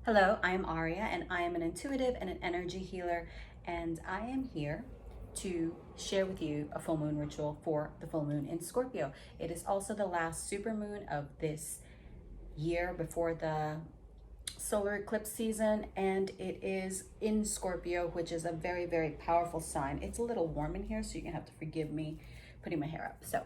Hello, I am Aurea and I am an intuitive and an energy healer, and I am here to share with you a full moon ritual for the full moon in Scorpio. It is also the last super moon of this year before the solar eclipse season, and it is in Scorpio, which is a very, very powerful sign. It's a little warm in here, so you're gonna have to forgive me putting my hair up. So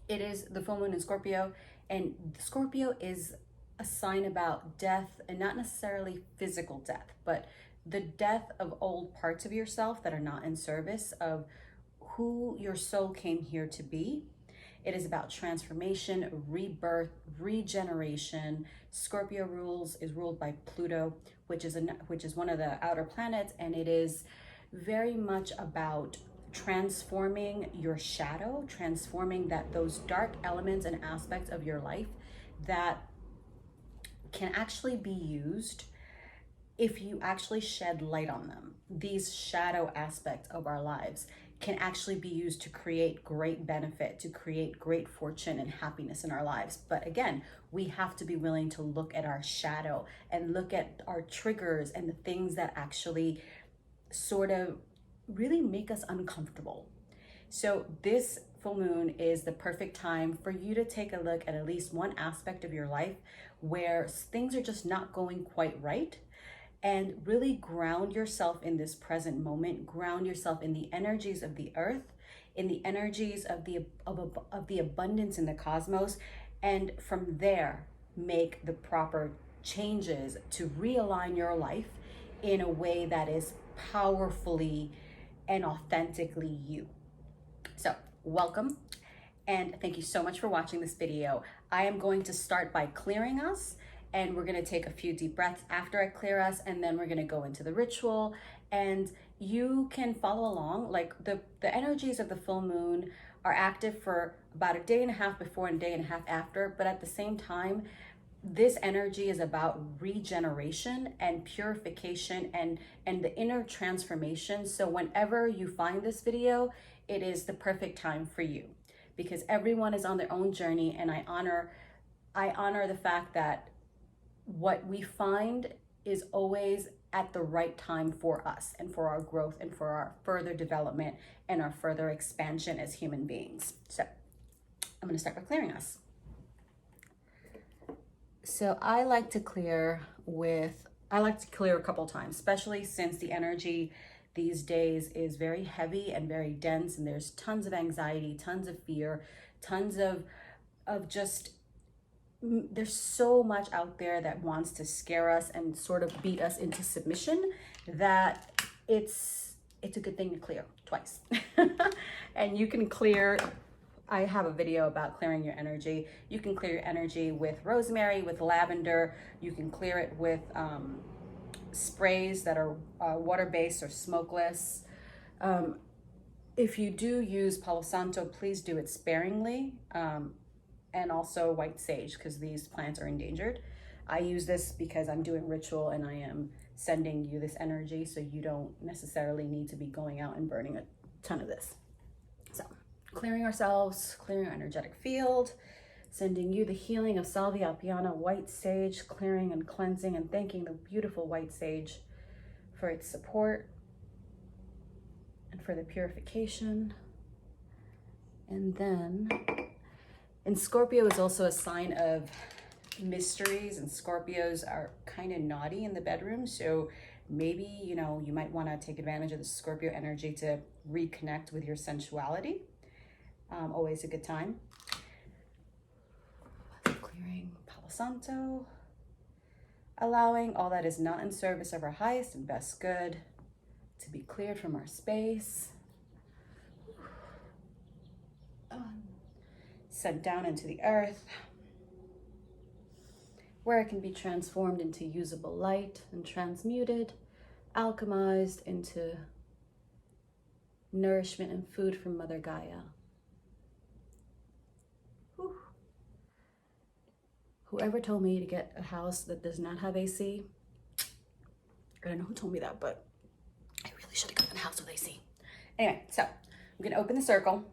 it is the full moon in Scorpio, and Scorpio is a sign about death, and not necessarily physical death, but the death of old parts of yourself that are not in service of who your soul came here to be. It is about transformation, rebirth, regeneration. Scorpio is ruled by Pluto, which is one of the outer planets, and it is very much about transforming your shadow, transforming those dark elements and aspects of your life that can actually be used if you actually shed light on them. These shadow aspects of our lives can actually be used to create great benefit, to create great fortune and happiness in our lives. But again, we have to be willing to look at our shadow and look at our triggers and the things that actually sort of really make us uncomfortable. So this full moon is the perfect time for you to take a look at least one aspect of your life where things are just not going quite right, and really ground yourself in this present moment, ground yourself in the energies of the earth, in the energies of the abundance in the cosmos, and from there make the proper changes to realign your life in a way that is powerfully and authentically you. So welcome, and thank you so much for watching this video. I am going to start by clearing us, and we're going to take a few deep breaths after I clear us, and then we're going to go into the ritual. And you can follow along. Like the energies of the full moon are active for about a day and a half before and a day and a half after, but at the same time, this energy is about regeneration and purification and the inner transformation. So whenever you find this video, it is the perfect time for you, because everyone is on their own journey, and I honor the fact that what we find is always at the right time for us and for our growth and for our further development and our further expansion as human beings. So I'm going to start by clearing us. So I like to clear a couple times, especially since the energy these days is very heavy and very dense, and there's tons of anxiety, tons of fear, tons of just, there's so much out there that wants to scare us and sort of beat us into submission, that it's a good thing to clear twice. And you can clear, I have a video about clearing your energy. You can clear your energy with rosemary, with lavender. You can clear it with sprays that are water-based or smokeless. If you do use Palo Santo, please do it sparingly, and also white sage, because these plants are endangered. I use this because I'm doing ritual and I am sending you this energy, so you don't necessarily need to be going out and burning a ton of this. So clearing ourselves, clearing our energetic field, sending you the healing of Salvia Piana white sage, clearing and cleansing and thanking the beautiful white sage for its support and for the purification. And then, and Scorpio is also a sign of mysteries, and Scorpios are kind of naughty in the bedroom. So maybe, you might want to take advantage of the Scorpio energy to reconnect with your sensuality. Always a good time. Clearing Palo Santo, allowing all that is not in service of our highest and best good to be cleared from our space, sent down into the earth, where it can be transformed into usable light and transmuted, alchemized into nourishment and food from Mother Gaia. Whoever told me to get a house that does not have AC, I don't know who told me that, but I really should have gotten a house with AC. Anyway, so I'm gonna open the circle.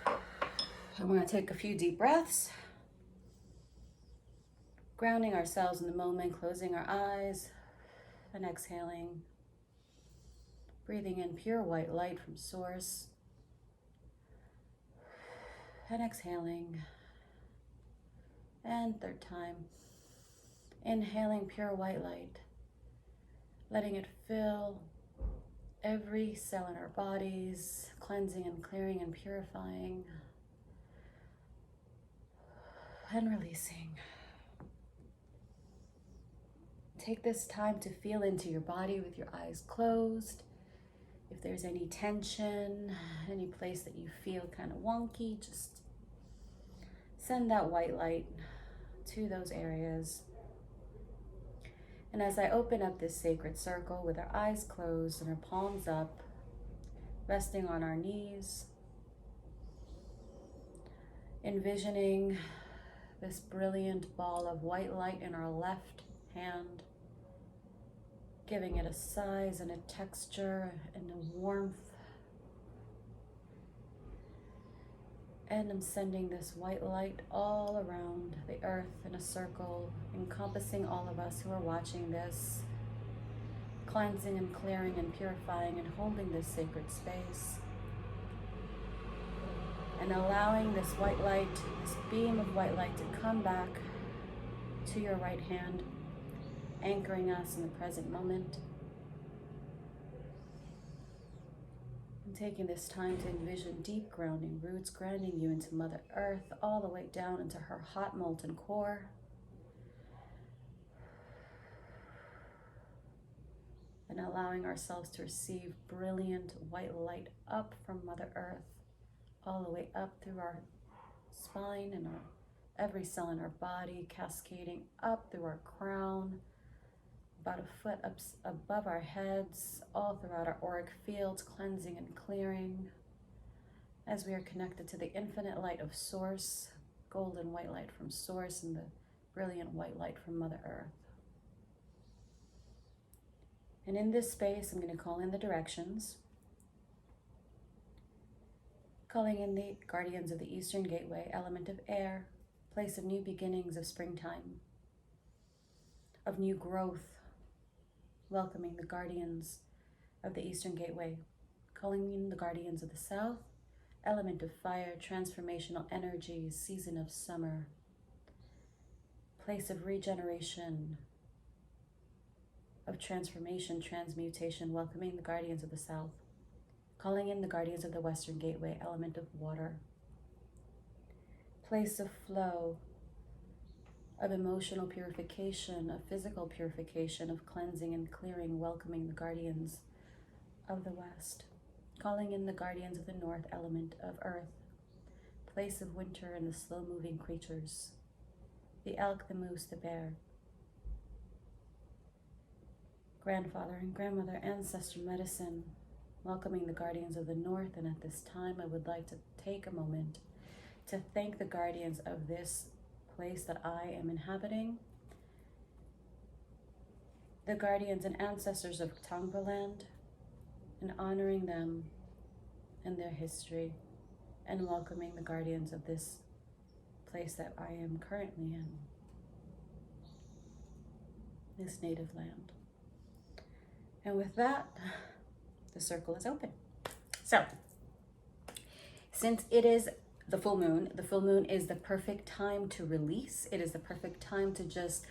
I'm gonna take a few deep breaths. Grounding ourselves in the moment, closing our eyes and exhaling. Breathing in pure white light from source. And exhaling. And third time. Inhaling pure white light. Letting it fill every cell in our bodies, cleansing and clearing and purifying. And releasing. Take this time to feel into your body with your eyes closed. If there's any tension, any place that you feel kind of wonky, just send that white light to those areas. And as I open up this sacred circle with our eyes closed and our palms up, resting on our knees, envisioning this brilliant ball of white light in our left hand, giving it a size and a texture and a warmth. And I'm sending this white light all around the earth in a circle, encompassing all of us who are watching this, cleansing and clearing and purifying and holding this sacred space. And allowing this white light, this beam of white light to come back to your right hand, anchoring us in the present moment. And taking this time to envision deep grounding roots, grounding you into Mother Earth, all the way down into her hot molten core. And allowing ourselves to receive brilliant white light up from Mother Earth, all the way up through our spine and every cell in our body, cascading up through our crown, about a foot up above our heads, all throughout our auric fields, cleansing and clearing, as we are connected to the infinite light of Source, golden white light from Source, and the brilliant white light from Mother Earth. And in this space, I'm going to call in the directions. Calling in the guardians of the Eastern Gateway, element of air, place of new beginnings of springtime, of new growth, welcoming the guardians of the Eastern Gateway. Calling in the guardians of the South, element of fire, transformational energy, season of summer, place of regeneration, of transformation, transmutation, welcoming the guardians of the South. Calling in the guardians of the Western Gateway, element of water. Place of flow, of emotional purification, of physical purification, of cleansing and clearing, welcoming the guardians of the West. Calling in the guardians of the North, element of earth. Place of winter and the slow-moving creatures. The elk, the moose, the bear. Grandfather and grandmother, ancestor medicine, welcoming the guardians of the North. And at this time, I would like to take a moment to thank the guardians of this place that I am inhabiting, the guardians and ancestors of Tongva land, and honoring them and their history, and welcoming the guardians of this place that I am currently in, this native land. And with that, the circle is open. So, since it is the full moon is the perfect time to release. It is the perfect time to just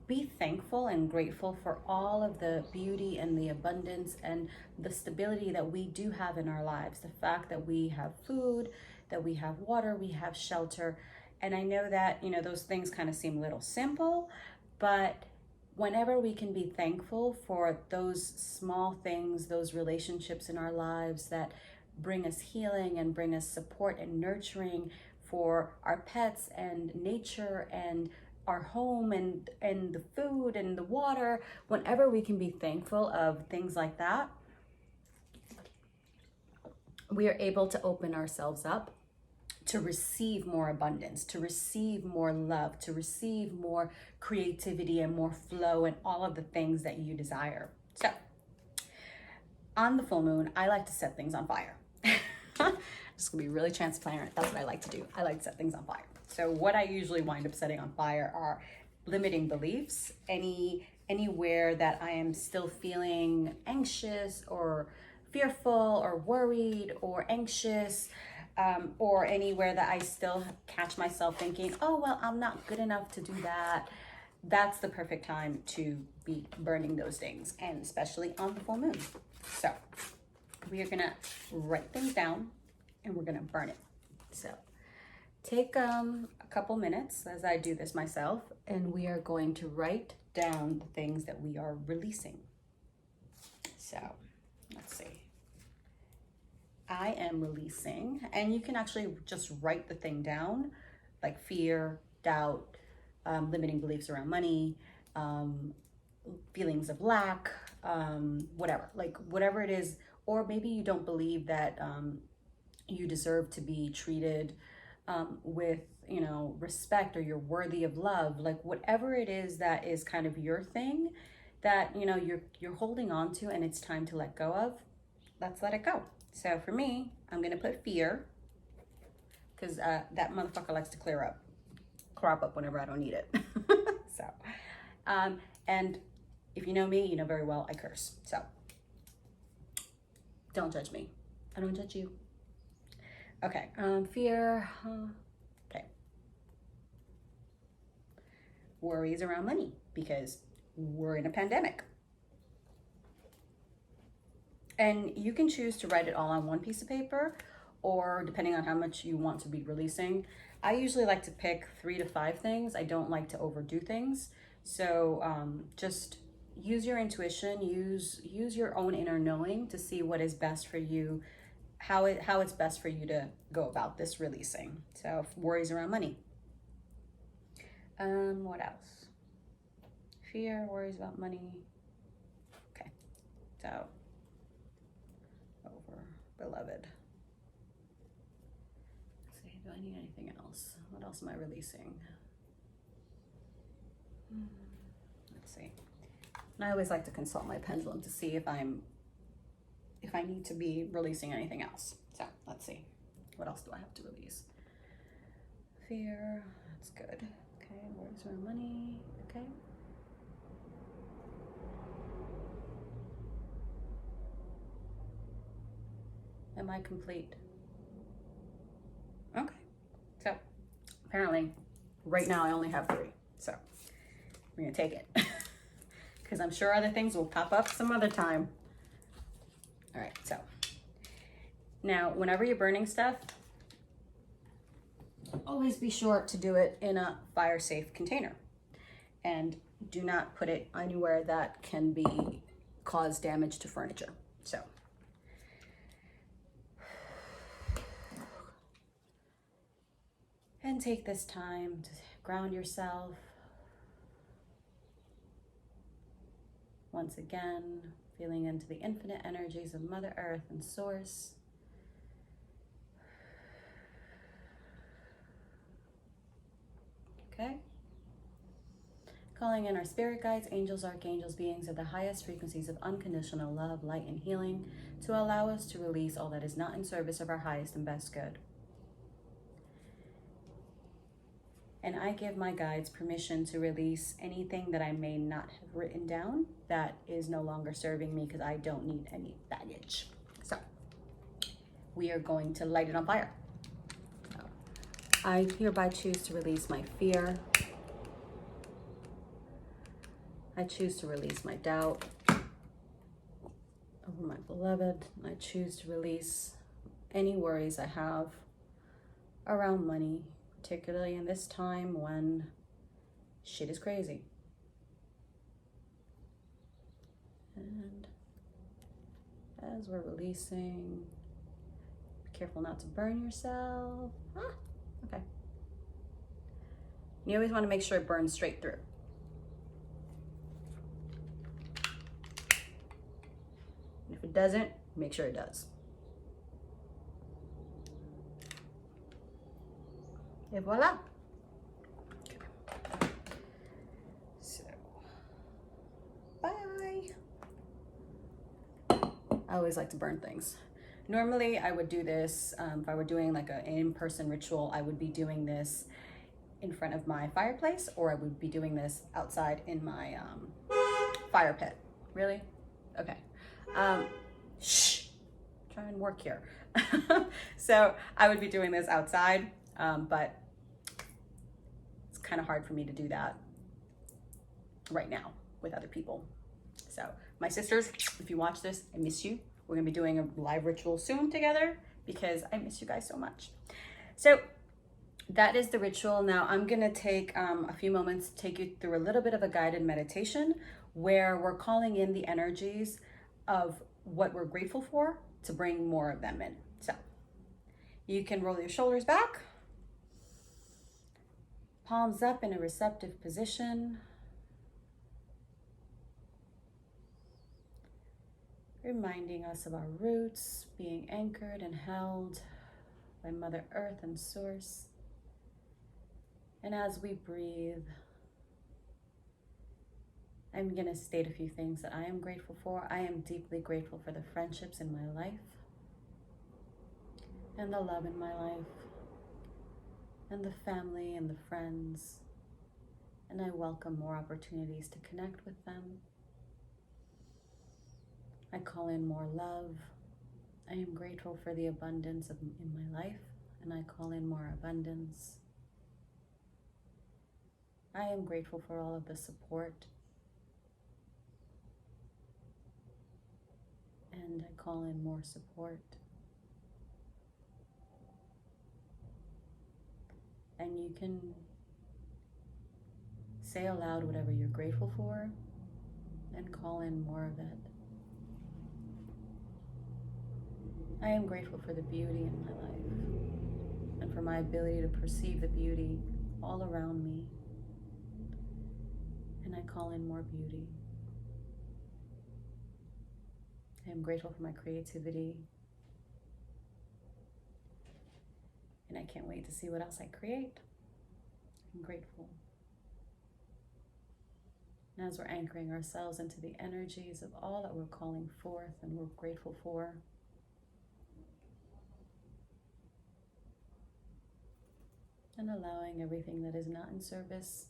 be thankful and grateful for all of the beauty and the abundance and the stability that we do have in our lives. The fact that we have food, that we have water, we have shelter. And I know that, those things kind of seem a little simple, but whenever we can be thankful for those small things, those relationships in our lives that bring us healing and bring us support and nurturing, for our pets and nature and our home and the food and the water, whenever we can be thankful of things like that, we are able to open ourselves up to receive more abundance, to receive more love, to receive more creativity and more flow and all of the things that you desire. So on the full moon, I like to set things on fire. Just gonna be really transparent. That's what I like to do. I like to set things on fire. So what I usually wind up setting on fire are limiting beliefs, anywhere that I am still feeling anxious or fearful or worried or anxious, or anywhere that I still catch myself thinking, oh, well, I'm not good enough to do that. That's the perfect time to be burning those things, and especially on the full moon. So we are gonna write things down and we're gonna burn it. So take a couple minutes as I do this myself, and we are going to write down the things that we are releasing. So let's see. I am releasing, and you can actually just write the thing down, like fear, doubt, limiting beliefs around money, feelings of lack, whatever, like whatever it is, or maybe you don't believe that you deserve to be treated with, you know, respect, or you're worthy of love, like whatever it is that is kind of your thing that, you know, you're holding on to and it's time to let go of. Let's let it go. So for me, I'm gonna put fear, because that motherfucker likes to crop up whenever I don't need it. So and if you know me, you know very well I curse, so don't judge me. I don't judge you. Okay, fear, okay. Worries around money, because we're in a pandemic. And you can choose to write it all on one piece of paper, or depending on how much you want to be releasing. I usually like to pick 3 to 5 things. I don't like to overdo things. So just use your intuition, use your own inner knowing to see what is best for you, how it's best for you to go about this releasing. So worries around money. What else? Fear, worries about money. Okay, so over beloved. Let's see, do I need anything else? What else am I releasing? Let's see. And I always like to consult my pendulum to see if I need to be releasing anything else. So let's see. What else do I have to release? Fear, that's good. Okay, worries around money, okay. Am I complete? Okay, so apparently right now I only have 3, so we're gonna take it because I'm sure other things will pop up some other time. All right, so now whenever you're burning stuff, always be sure to do it in a fire safe container, and do not put it anywhere that can cause damage to furniture. So and take this time to ground yourself. Once again, feeling into the infinite energies of Mother Earth and Source. Okay. Calling in our spirit guides, angels, archangels, beings of the highest frequencies of unconditional love, light, and healing to allow us to release all that is not in service of our highest and best good. And I give my guides permission to release anything that I may not have written down that is no longer serving me, because I don't need any baggage. So we are going to light it on fire. So, I hereby choose to release my fear. I choose to release my doubt over my beloved. I choose to release any worries I have around money, particularly in this time when shit is crazy. And as we're releasing, be careful not to burn yourself. Okay. You always want to make sure it burns straight through. And if it doesn't, make sure it does. Et voila. Okay. So, bye. I always like to burn things. Normally, I would do this, if I were doing like an in-person ritual, I would be doing this in front of my fireplace, or I would be doing this outside in my fire pit. Really? Okay. Shh. Try and work here. So I would be doing this outside, but it's kind of hard for me to do that right now with other people. So my sisters, if you watch this, I miss you. We're gonna be doing a live ritual soon together because I miss you guys so much. So that is the ritual. Now I'm gonna take a few moments to take you through a little bit of a guided meditation where we're calling in the energies of what we're grateful for to bring more of them in. So you can roll your shoulders back, palms up in a receptive position. Reminding us of our roots, being anchored and held by Mother Earth and Source. And as we breathe, I'm going to state a few things that I am grateful for. I am deeply grateful for the friendships in my life and the love in my life and the family and the friends. And I welcome more opportunities to connect with them. I call in more love. I am grateful for the abundance in my life, and I call in more abundance. I am grateful for all of the support, and I call in more support. And you can say aloud whatever you're grateful for and call in more of it. I am grateful for the beauty in my life and for my ability to perceive the beauty all around me. And I call in more beauty. I am grateful for my creativity. And I can't wait to see what else I create. I'm grateful. And as we're anchoring ourselves into the energies of all that we're calling forth and we're grateful for, and allowing everything that is not in service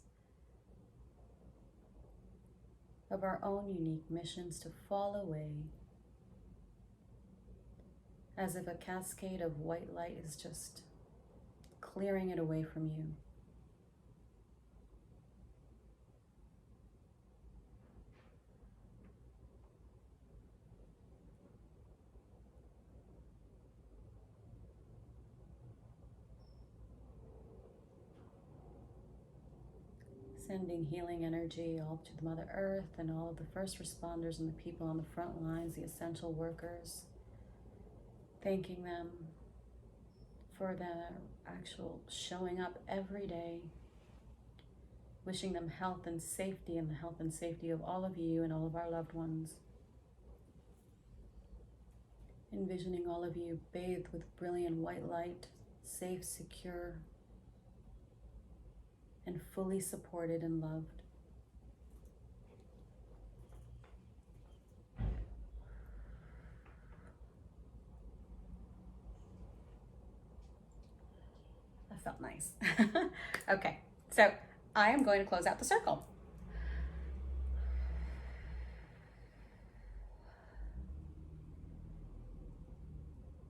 of our own unique missions to fall away, as if a cascade of white light is just clearing it away from you. Sending healing energy all to the Mother Earth and all of the first responders and the people on the front lines, the essential workers. Thanking them for their actual showing up every day. Wishing them health and safety and the health and safety of all of you and all of our loved ones. Envisioning all of you bathed with brilliant white light, safe, secure, and fully supported and loved. That felt nice. Okay, so I am going to close out the circle.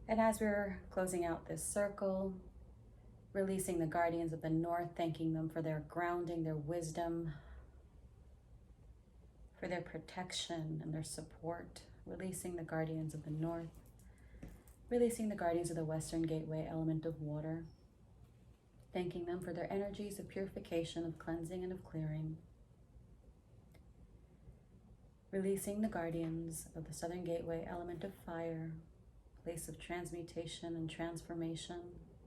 And as we're closing out this circle, releasing the guardians of the north, thanking them for their grounding, their wisdom, for their protection and their support. Releasing the guardians of the north, releasing the guardians of the western gateway, element of water, thanking them for their energies of purification, of cleansing, and of clearing. Releasing the guardians of the southern gateway, element of fire, place of transmutation and transformation,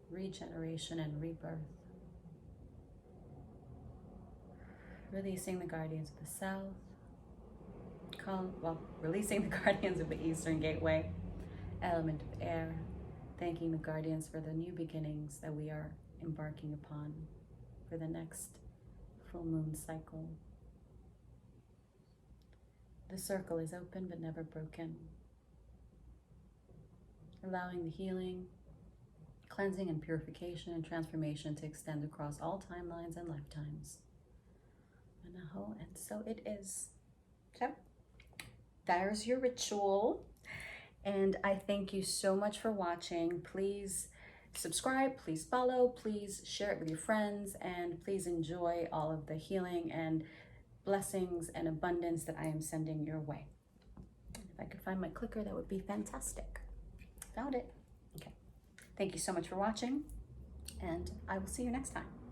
regeneration and rebirth. Releasing the guardians of the south, releasing the guardians of the eastern gateway, element of air, thanking the guardians for the new beginnings that we are embarking upon for the next full moon cycle. The circle is open but never broken. Allowing the healing, cleansing and purification and transformation to extend across all timelines and lifetimes. And so it is. So there's your ritual. And I thank you so much for watching. Please subscribe, please follow, please share it with your friends, and please enjoy all of the healing and blessings and abundance that I am sending your way. If I could find my clicker, that would be fantastic. Found it. Okay. Thank you so much for watching, and I will see you next time.